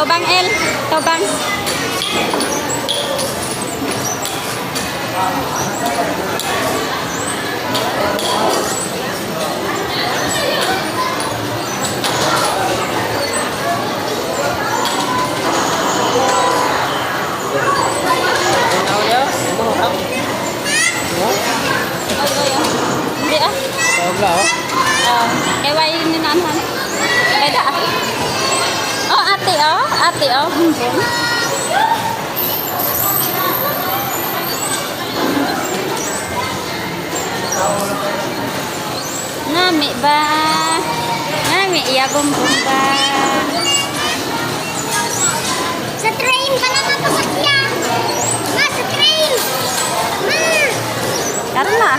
Tobang L. Tobang. Hindi ah. Eway ni nanhan. Beda ah. Oh, ate oh. Ate oh. Bumbong. Ngami ba? Ngami iya bumbong ba? Sa train ka na mapasakyan. Ma, sa train. Ma. Karena